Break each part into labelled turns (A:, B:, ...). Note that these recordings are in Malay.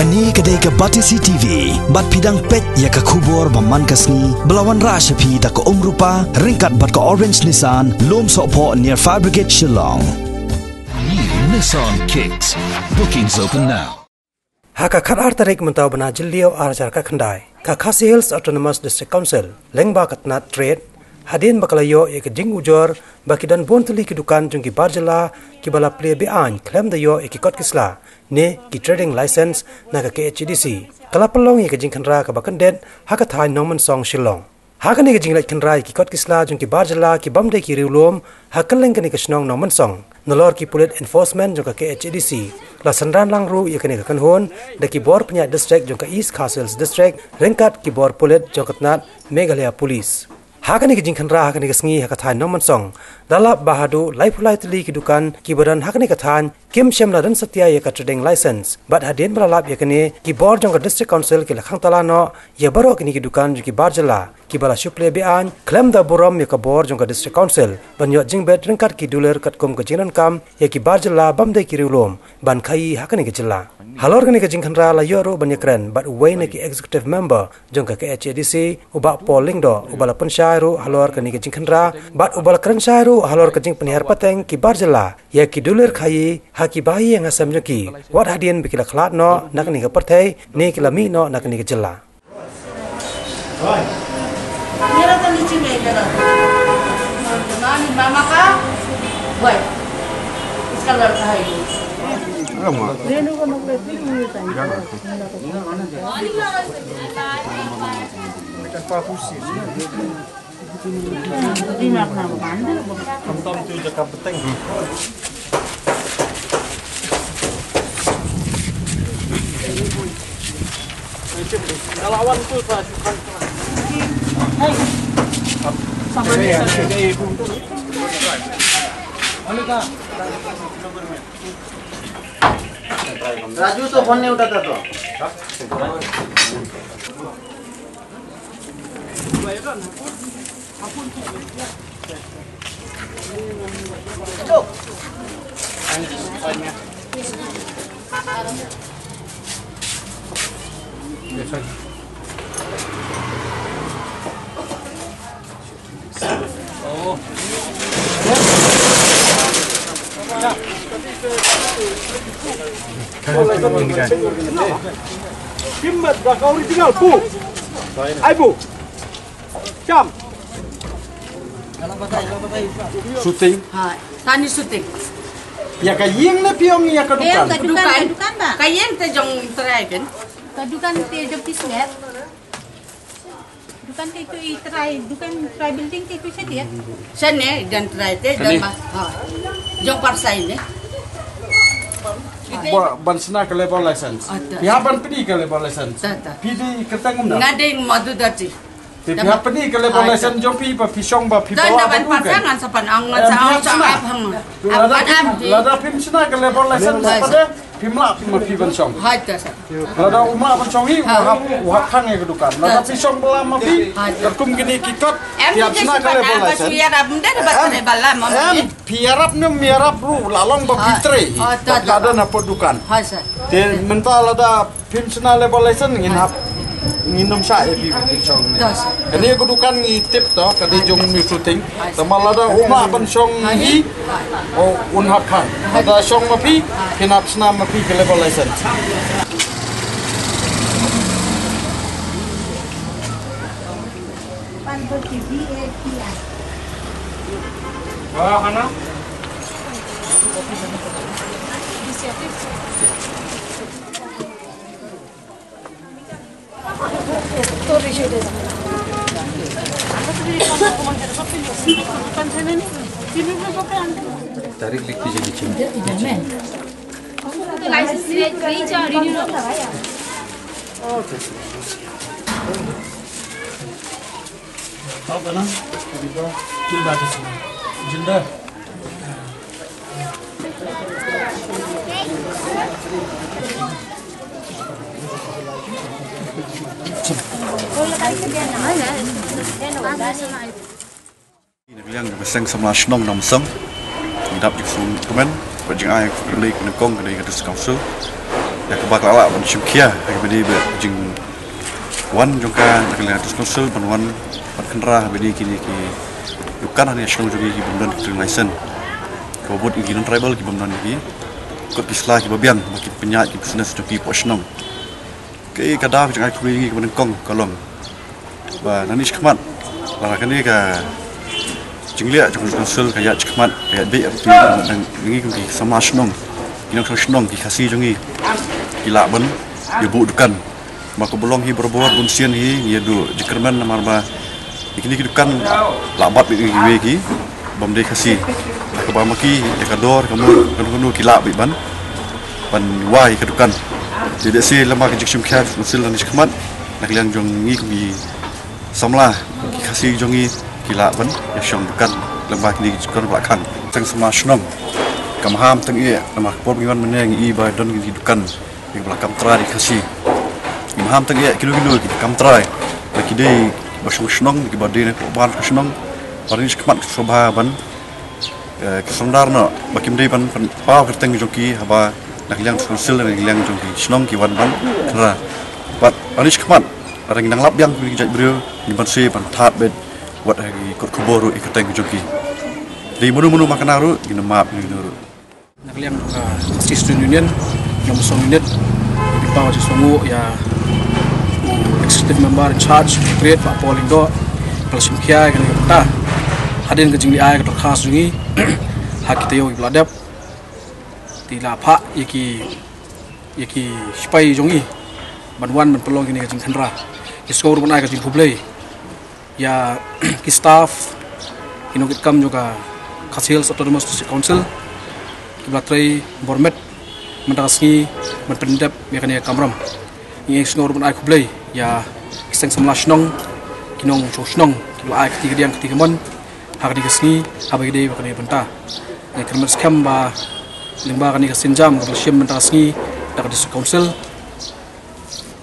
A: Kani kedai ke Batisi TV, bat pidang pet ya ke kubur baman kasni, belawan rashapi tak ke rupa, ringkat bat ke Orange Nissan, lom sokpo near Fire Brigade Shillong.
B: New Nissan Kicks. Bookings open now.
C: Haka khabar tarik mentau bana jilio arjar ka khandai. Ka Khasi Hills Autonomous District Council, lengba katnat trade, hadin bakalayo ek jing ujor, bakidan bonteli ki dukan jungki barjala, ki bala play bean, klem dayo ek kot kisla, ne ki trading license na ka KHDC. Kalapalong ek jing khandra ka bakandet, haka thai Norman Song Shillong. Haka ni jing lait khandra ki kot kisla jungki barjala ki bamde ki riulom, hakaleng kani ka snong Norman Song. Nolor ki pulit enforcement jungka KHDC. La sandran langru ia kini kan hon da ki bor punya district jongka East Khasi Hills district rengkat ki bor pulit jongkatnat Meghalaya police. Hakani ki jingkhanra hakani ki sngi hakathai Norman Song dalap bahadu laifulai teli ki dukan ki badan hakani kathan kim shemla dan satya ya ka trading license but hadin balalap ya kani ki bor jongka district council ki lakhang talano ya baro kini ki dukan ki barjala ki bala shuple bean claim da borom ya ka bor jongka district council banyo jingbet rengkat ki duler katkum ka jinan kam ya ki barjala bamde ki riulom ban khai hakani ki jilla halor kani ki jingkhanra la yoro banyakren but wayne ki executive member jongka ke HADC uba polling do ubala pensyairu halor kani ki jingkhanra but ubala kransyairu halor kajing penihar pateng ki barjala ya ki duler khai haki bayi yang asam joki wat hadian bikila khlat no nakni ka perthai ne kilami no nakni ka jilla
D: मेरा तो नीचे में इधर नानी मामा का भाई इसका लड़का है ये रेनू को नौकरी भी नहीं होता है पापुसी di mana mana tom tu jaga peteng lawan tu pasukan hey sama ni Raju तो फोन नहीं उठाता तो Himmat dah kau tinggal bu. Ai bu. Jam.
E: Syuting.
D: Ha, tani syuting.
E: Ya kayeng na piong ya kadukan.
D: Kadukan ba? Kayeng te jong try kan.
F: Kadukan te jong pisnget. Dukan te itu try, dukan try building te itu sedia.
D: Sene dan try te dan ha. Jong parsai ne.
E: Bansna ke level license. Pihak ban pedi ke level license. Pedi ketangum dah.
D: Ngadeng madu dati.
E: Pihak pedi ke level license jom pi pa pisong ba pi bawa.
D: Dan pasangan sapan angan sa hang.
E: Lada pim sna ke level license pada pimla pim pi bansong.
D: Hai ta sa.
E: Lada umma bansong hi wahap khang ya kedukan. Lada pisong bela ma pi kertum gini kitot. Pihak sna ke level license.
D: Biar abang dah dapat balam.
E: Piarap ni miarap ru lalong ba fitre. Lada na podukan.
D: Hai sa.
E: Te mental lada pim sna level license nginap nginom sa e pisong. Kani kedukan ngi tip to kadi jong mi shooting. Tamal lada umma bansong hi o unhap khang. Ada song ma pi kinap sna ma pi ke level license. Wah, kana? Tarik lik jadi cinta.
F: License renew.
E: Oke. Tahu kana? Kita jilda ke sini. Jilda.
G: Yang beseng sama senong nam seng, dap di sun komen, bajing ay kerlik nekong kerja ke diskausu, ya kebak lala ban shimkia bedi jing wan jongka nakala tus konsul ban wan ban kendra bedi kini ki dukan ani shong jogi ki bumdan ki license ko bot ki non tribal ki bumdan ki ko kisla ki babian ki penyat ki business jogi posnong ke kada jang ai kuri ki ban kong kolong ba nani shkmat la kani ka jinglia jong konsul kaya chkmat kaya be api dan ngi ki sama snong inang snong ki khasi jongi kila ban ibu dukan maka belong hi berbuat bunsian hi yedu jikerman namarba ikini dukan labat bi ki bamde khasi ka bamaki ekador kamu kanu kila bi ban wai ka dukan tidak si lama ke jiksum khaf musil lan jikman nakliang jongi ki samla ki khasi jongi kila ban ya shong dukan lama kini jikon belakang tang sama snong kamham tang ia nama por ngiwan meneng i ba don ki dukan di belakang trai khasi imham tang ia kilo ki kam trai bagi dei basung snong ki badine ban snong parin skmat sobha ban ke sondarno bakim dei ban pa kerteng joki haba nakliang konsil nakliang joki snong ki wan ban tra bat parin skmat arang nang lap yang ki jat brio ni ban se ban that bet wat hagi kot kuboru ikateng joki dei munu makanaru gina map ni nuru
H: nakliang khasi student union yang besong unit di bawah songo ya executive member in charge create Pak Pauling do kelas mkia kan kita hadin ke jingli ai ke khas jungi hak kita yo ibladap ti la pha yaki spai jungi banwan man pelong kini ke jing khandra iskor ban ai ke jing publi ya ki staff ino kit kam juga Khasi Hills Autonomous District Council Kiblatrai Bormet Mendagasni Menpendap Mekania Kamram Ini Snor Pun Ai Kublai Ya Kiseng Samla Shnong Kinong Cho Shnong Kibla Ai Ketiga Diang Ketiga Mon Hak Digasni Habagi Dei Bakani Benta Yang Kermat Skam Ba Lingba Kani Kasin Jam Kabla Syem Mendagasni Dak District Council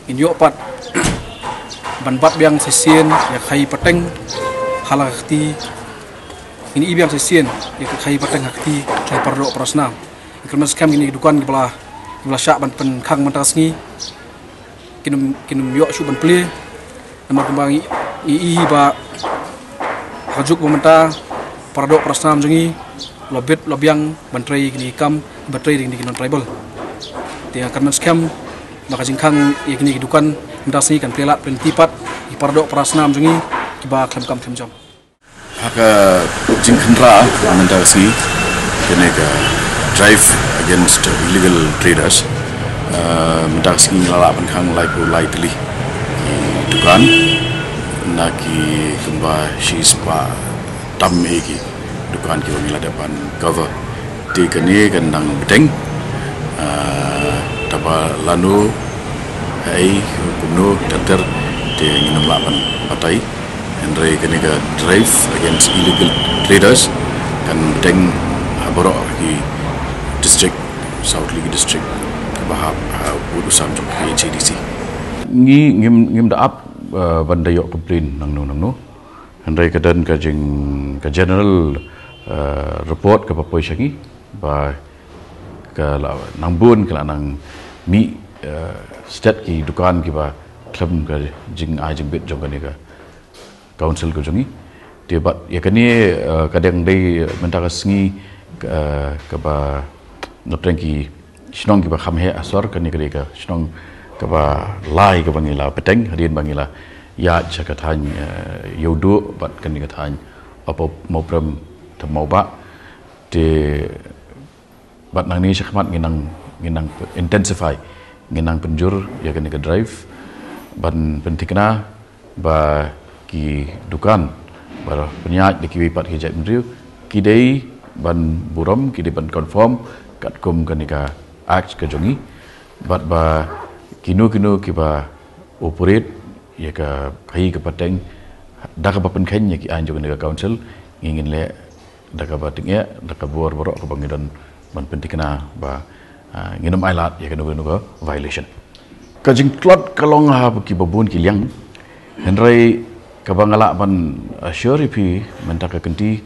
H: Ini Yopat Banbat Biang Sesien Ya Khai Pateng Halakti ini ibiang sesien ya kai pateng hakti kai pardo prasna ikremas kam ini dukan kepala syak ban pen khang mantasngi kinum yo su ban ple namar kembang i ba hajuk pementa pardo prasna jungi lobet lobiang bantrai kini kam bantrai ding non tribal dia ikremas kam maka jingkang ini dukan mantasngi kan pelat pentipat i pardo prasna jungi kiba kam jam
I: Haka jingkandra Mendagasni kena drive against illegal traders. Mendagasni lalak penkang lai pilih dukan naki kemba sispa tam egi dukan ki wangila depan cover ti kene kandang bedeng taba lanu ai kumno tater ti nginum lapan patai Andre kena drive against illegal traders kan bedeng borok di district South League district bahap urusan jok HDC ngim daap bandayok complain nang no Andre kadan ka general report ka papoi syangi ba ka nangbun ka nang mi state ki dukan ki ba klem ka jing ajing bit jong ka council ko jungi debat ya kani kadang dei Mendagasni ka ba notrengki snong ki ba khamhe asor kani ka snong ka ba lai ka bangila peteng hadin bangila ya jakathan yodo bat kani ka than apa mopram tamauba de bat nang ni sakmat nginang intensify nginang penjur ya kani ka drive ban pentikna ba ki dukan bara penyat di kiwi pat hijat mendriu kidei ban buram kidei ban confirm kat kum kanika act ke jongi bat ba kinu ki ba operate ya ka kai ke pateng dak ba pen khen ya ki an jongi ka council ngin le dak ba tingya dak bor borok ke bangidan ban pentikna ba nginum ailat ya ka no violation ka jing klot kalong ha ki babun ki liang henrai kabangala ban syaripi mentaka kenti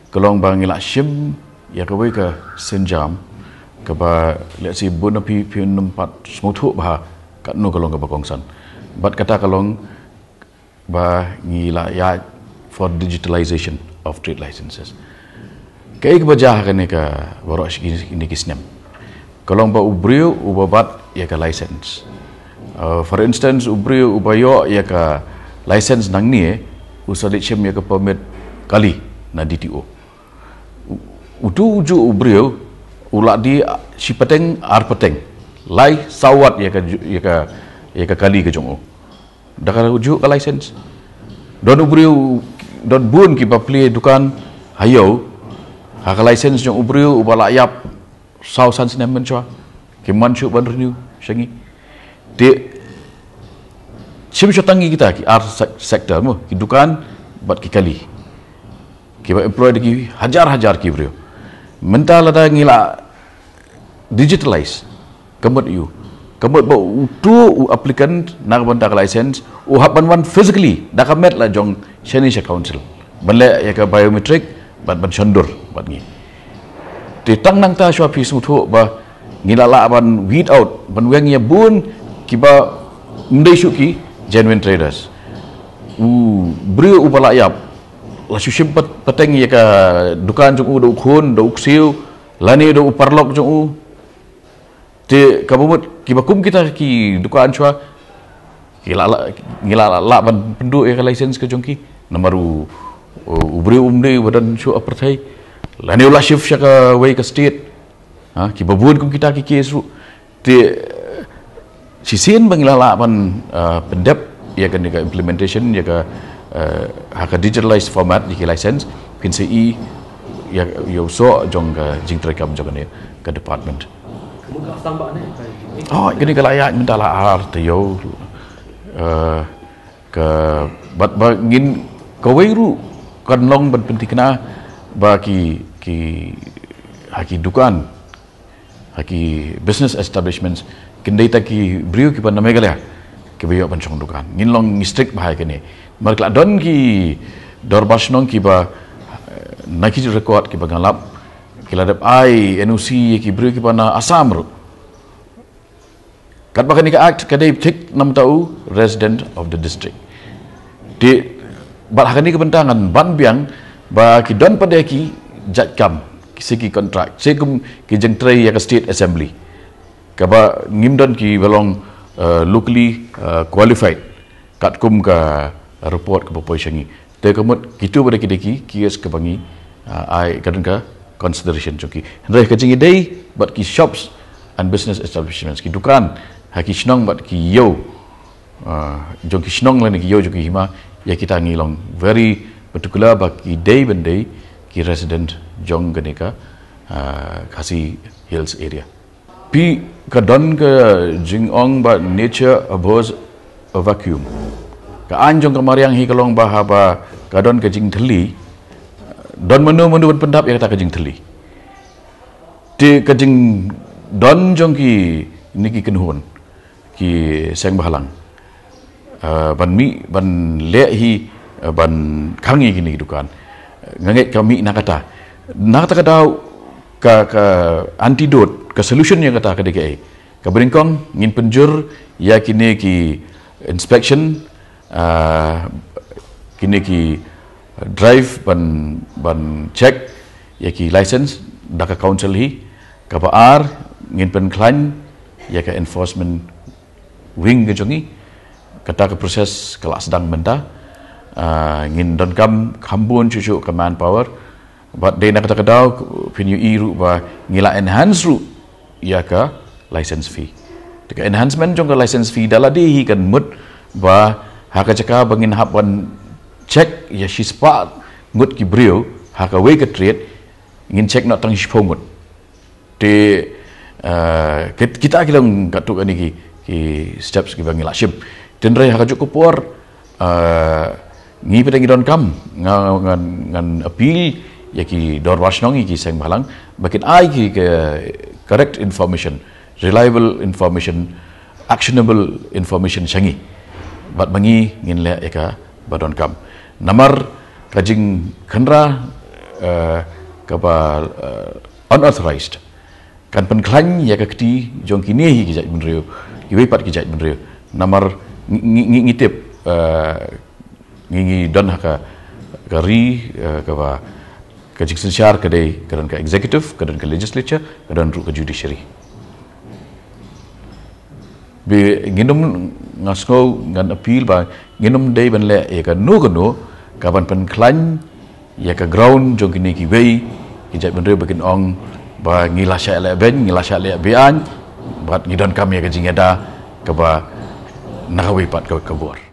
I: kelong bangila syim ya kawai ka senjam kaba let's say bona pi numpat smuthu bah kat no kalong ka bakongsan but kata kalong ba ngila ya for digitalization of trade licenses kai ka bajah kan ka baros ini kisnem kalong ba ubrio ubabat ya ka license for instance ubrio ubayo ya ka license nang ni usalit chem ya ka permit kali na DTO uju ubrio ulak di si peteng ar peteng lai sawat ya ka kali ke jongo dakar uju ka license don ubrio don bun ki ba play dukan hayo ha ka license jong ubrio ubala yap sau san sinem menchwa ki manchu ban renew shangi de sim chotangi kita ki ar sector mo ki dukan bat ki kali ki ba employee ki hajar ki ubrio mental ada ngila digitalize kemut you kemut ba tu applicant nak banta license hapan one physically dakamet la jong Chinese council banle ya ka biometric ban chandur bat ngi ti tang nang ta shwa pi suthu ba ngila la ban weed out ban weng ya bun kiba mdai shuki genuine traders brio ubala yap la shushim pateng ya ka dukan jong do khun do ksiu lani do parlok jong te kabumut kibakum kita ki dukaan chua ngila la ban pendu e license ke jongki namaru ubri umde badan chu aparthai lani ula shift ka way ka state ha ki babun kum kita ki kesu te sisin bangila la ban pendep ya kan ka implementation ya ka haka digitalized format di license pin ci ya yo so jong ka jingtrekam jong ne ka department oh gini kalau ayat minta lah artiyo ke bat bagin kawairu kan long ban penting kena bagi haki dukan haki business establishments kendai taki brio ki pan namegala ke biyo pan chong dukan ngin long strict bahai kene markla don ki dorbas nong ki ba naki record ki bagalap kiladap ai NOC ki beri ki pana Assam ru kat bakani ka act kadai tik 6 tau resident of the district di bal hakani ke bentangan ban biang ba ki don pada ki jatkam ki segi contract segum ki jengtrai ya ka state assembly ka ba ngimdon ki belong locally qualified kat kum ka report ke popoishangi te kamut kitu pada ki kies ke bangi ai kadang ka consideration joki hendai kajing idei but ki shops and business establishments ki dukan haki snong but ki yo jong ki snong lan ki yo joki hima ya kita ngilong very particular ba ki day bendai ki resident jong ganeka khasi hills area pi ka don ka jingong ba nature abhors a vacuum ka anjong kamariang hi kalong ba ka don ka jing thali don menu pendap yang kata kajing teli di kajing don jong ki niki kenhun ki seng bahalang ban mi ban le hi ban kangi gini dukan nganget kami nakata kadau ka antidote ka solution yang kata kadeke ka beringkong ngin penjur ya kini ki inspection kini ki drive ban check ya ki license daka council hi ka baar ngin pen klan ya ka enforcement wing ke jongi kata ka proses kelas sedang menta ngin don kambun cucu ka manpower but they nak kata kadau pinu iru ba ngila enhance ru ya ka license fee deka enhancement jong ka license fee daladi hi kan mut ba haka caka bangin hapan check ya shispa ngut ki brio haka way ke trade ngin check nak tang shpongut te kita kilang katuk ani ki steps ki bangila ship tenre haka cukup por ngi pedang don kam ngan appeal ya ki dor wasnong ki seng balang bakin ai ki correct information reliable information actionable information sangi bat bangi ngin le eka badon kam namar kajing khandra kapa unauthorized kan penklan ya ke keti jong kini hi kijat benrio iwe pat kijat benrio namar ngitip ngingi don haka kari kawa ke judicial kedai kedan ke executive kedan ke legislature kedan ru ke judiciary be nginum ngasko ngan appeal ba nginum dei ban le ya ka no kaban penklan ya ke ground jong kini ki wei kijat benrio bakin ong ba ngilasya le ben ngilasya le bian bat ngidon kami ke jingeda ke ba nakawi pat ke kabur